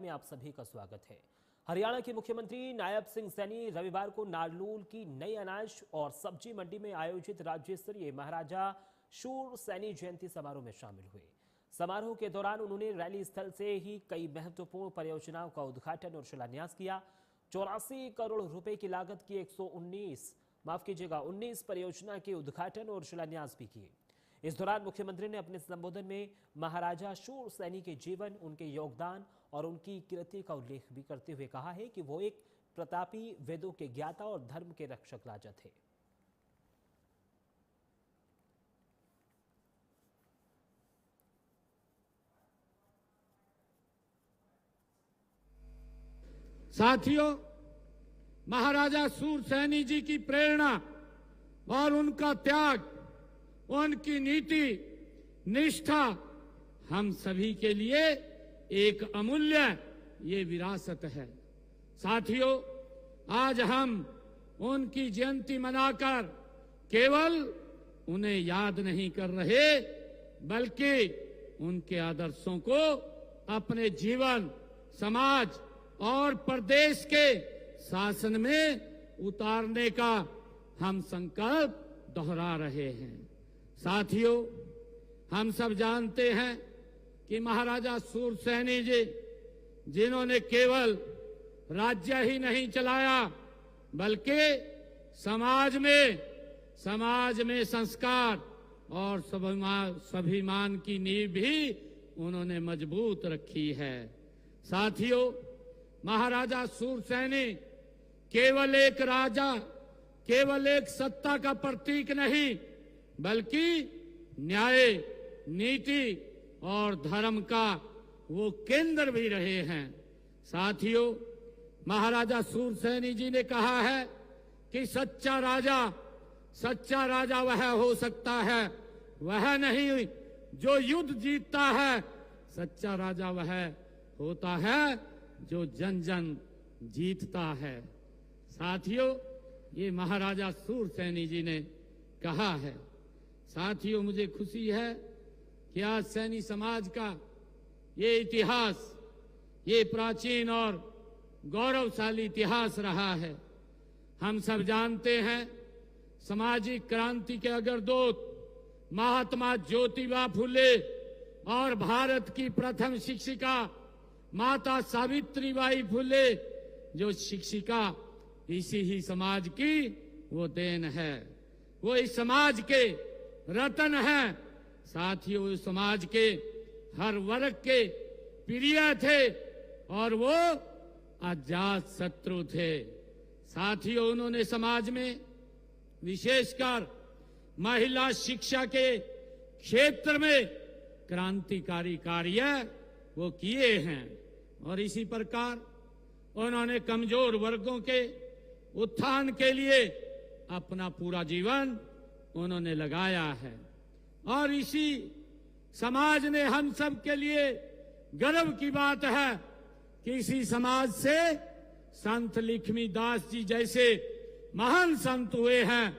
में आप सभी का स्वागत है। हरियाणा के मुख्यमंत्री नायब सिंह सैनी रविवार को नारनूल की नई अनाज और सब्जी मंडी में आयोजित राज्य स्तरीय महाराजा शूर सैनी जयंती समारोह में शामिल हुए। समारोह के दौरान उन्होंने रैली स्थल से ही कई महत्वपूर्ण परियोजनाओं का उद्घाटन और शिलान्यास किया। 84 करोड़ रुपए की लागत की 19 परियोजना के उद्घाटन और शिलान्यास भी किए। इस दौरान मुख्यमंत्री ने अपने संबोधन में महाराजा शूर सैनी के जीवन, उनके योगदान और उनकी कीर्ति का उल्लेख भी करते हुए कहा है कि वो एक प्रतापी, वेदों के ज्ञाता और धर्म के रक्षक राजा थे। साथियों, महाराजा शूर सैनी जी की प्रेरणा और उनका त्याग, उनकी नीति, निष्ठा हम सभी के लिए एक अमूल्य ये विरासत है। साथियों, आज हम उनकी जयंती मनाकर केवल उन्हें याद नहीं कर रहे, बल्कि उनके आदर्शों को अपने जीवन, समाज और प्रदेश के शासन में उतारने का हम संकल्प दोहरा रहे हैं। साथियों, हम सब जानते हैं कि महाराजा शूर सैनी जी, जिन्होंने केवल राज्य ही नहीं चलाया, बल्कि समाज में संस्कार और स्वाभिमान की नींव भी उन्होंने मजबूत रखी है। साथियों, महाराजा शूर सैनी केवल एक राजा, केवल एक सत्ता का प्रतीक नहीं, बल्कि न्याय, नीति और धर्म का वो केंद्र भी रहे हैं। साथियों, महाराजा शूर सैनी जी ने कहा है कि सच्चा राजा वह हो सकता है, वह नहीं जो युद्ध जीतता है। सच्चा राजा वह होता है जो जन जन जीतता है। साथियों, ये महाराजा शूर सैनी जी ने कहा है। साथियों, मुझे खुशी है कि आज सैनी समाज का ये इतिहास, ये प्राचीन और गौरवशाली इतिहास रहा है। हम सब जानते हैं, सामाजिक क्रांति के अग्रदूत महात्मा ज्योतिबा फुले और भारत की प्रथम शिक्षिका माता सावित्रीबाई फुले, जो शिक्षिका इसी ही समाज की वो देन है, वो इस समाज के रतन है। साथियों, इस समाज के हर वर्ग के प्रिय थे और वो अजात शत्रु थे। साथियों, उन्होंने समाज में विशेषकर महिला शिक्षा के क्षेत्र में क्रांतिकारी कार्य वो किए हैं और इसी प्रकार उन्होंने कमजोर वर्गों के उत्थान के लिए अपना पूरा जीवन उन्होंने लगाया है। और इसी समाज ने हम सब के लिए गर्व की बात है कि इसी समाज से संत लक्ष्मीदास जी जैसे महान संत हुए हैं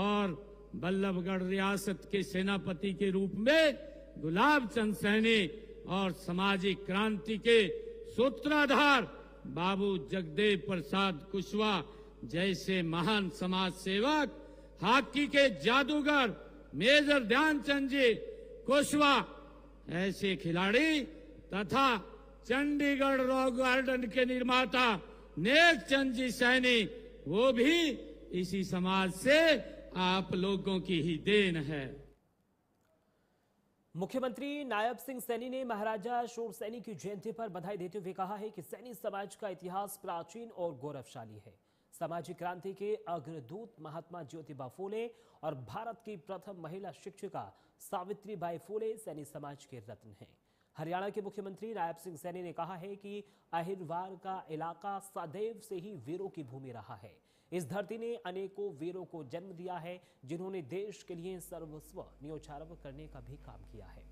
और बल्लभगढ़ रियासत के सेनापति के रूप में गुलाब चंद सैनी और सामाजिक क्रांति के सूत्रधार बाबू जगदेव प्रसाद कुशवाहा जैसे महान समाज सेवक, हॉकी के जादूगर मेजर ध्यानचंद जी कुशवाहा ऐसे खिलाड़ी तथा चंडीगढ़ रॉक गार्डन के निर्माता नेक चंद जी सैनी, वो भी इसी समाज से आप लोगों की ही देन है। मुख्यमंत्री नायब सिंह सैनी ने महाराजा शूर सैनी की जयंती पर बधाई देते हुए कहा है कि सैनी समाज का इतिहास प्राचीन और गौरवशाली है। सामाजिक क्रांति के अग्रदूत महात्मा ज्योतिबा फूले और भारत की प्रथम महिला शिक्षिका सावित्रीबाई फूले सैनी समाज के रत्न हैं। हरियाणा के मुख्यमंत्री नायब सिंह सैनी ने कहा है कि अहिरवार का इलाका सदैव से ही वीरों की भूमि रहा है। इस धरती ने अनेकों वीरों को जन्म दिया है, जिन्होंने देश के लिए सर्वस्व न्योछावर करने का भी काम किया है।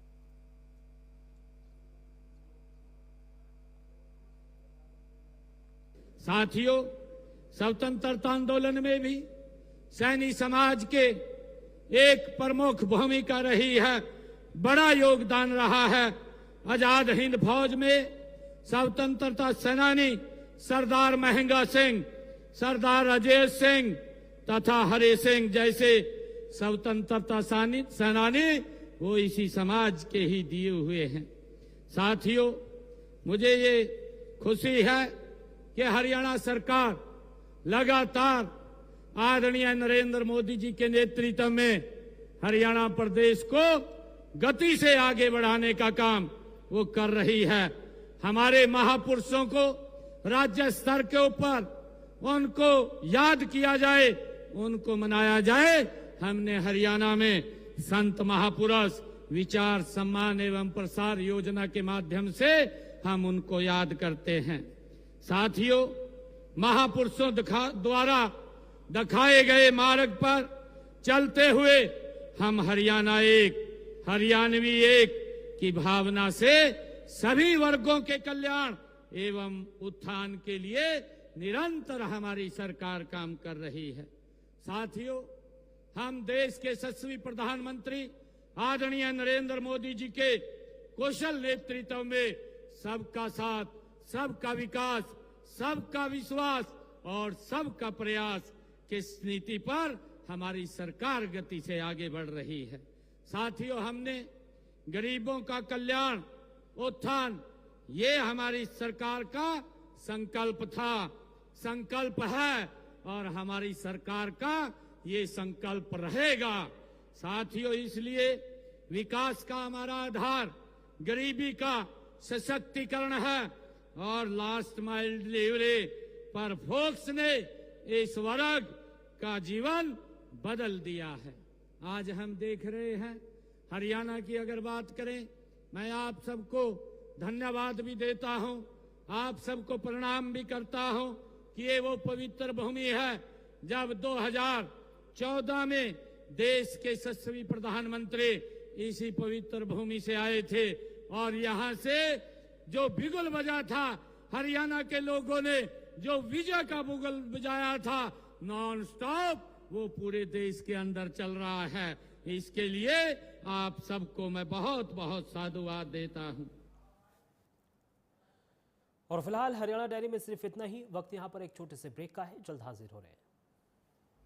साथियों, स्वतंत्रता आंदोलन में भी सैनी समाज के एक प्रमुख भूमिका रही है, बड़ा योगदान रहा है। आजाद हिंद फौज में स्वतंत्रता सेनानी सरदार महेंद्र सिंह, सरदार अजय सिंह तथा हरि सिंह जैसे स्वतंत्रता सेनानी वो इसी समाज के ही दिए हुए हैं। साथियों, मुझे ये खुशी है कि हरियाणा सरकार लगातार आदरणीय नरेंद्र मोदी जी के नेतृत्व में हरियाणा प्रदेश को गति से आगे बढ़ाने का काम वो कर रही है। हमारे महापुरुषों को राज्य स्तर के ऊपर उनको याद किया जाए, उनको मनाया जाए। हमने हरियाणा में संत महापुरुष विचार सम्मान एवं प्रसार योजना के माध्यम से हम उनको याद करते हैं। साथियों, महापुरुषों द्वारा दिखाए गए मार्ग पर चलते हुए हम हरियाणा एक, हरियाणवी एक की भावना से सभी वर्गों के कल्याण एवं उत्थान के लिए निरंतर हमारी सरकार काम कर रही है। साथियों, हम देश के यशस्वी प्रधानमंत्री आदरणीय नरेंद्र मोदी जी के कुशल नेतृत्व में सबका साथ, सबका विकास, सबका विश्वास और सबका प्रयास की नीति पर हमारी सरकार गति से आगे बढ़ रही है। साथियों, हमने गरीबों का कल्याण, उत्थान, ये हमारी सरकार का संकल्प था, संकल्प है और हमारी सरकार का ये संकल्प रहेगा। साथियों, इसलिए विकास का हमारा आधार गरीबी का सशक्तिकरण है और लास्ट माइल डिलीवरी पर फोक्स ने इस वर्ग का जीवन बदल दिया है। आज हम देख रहे हैं, हरियाणा की अगर बात करें, मैं आप सबको धन्यवाद भी देता हूं, आप सबको प्रणाम भी करता हूं कि ये वो पवित्र भूमि है जब 2014 में देश के यशस्वी प्रधानमंत्री इसी पवित्र भूमि से आए थे और यहां से जो बिगुल बजा था, हरियाणा के लोगों ने जो विजय का बुगल बजाया था नॉन स्टॉप, वो पूरे देश के अंदर चल रहा है। इसके लिए आप सबको मैं बहुत बहुत साधुवाद देता हूं। और फिलहाल हरियाणा डायरी में सिर्फ इतना ही। वक्त यहां पर एक छोटे से ब्रेक का है, जल्द हाजिर हो रहे हैं।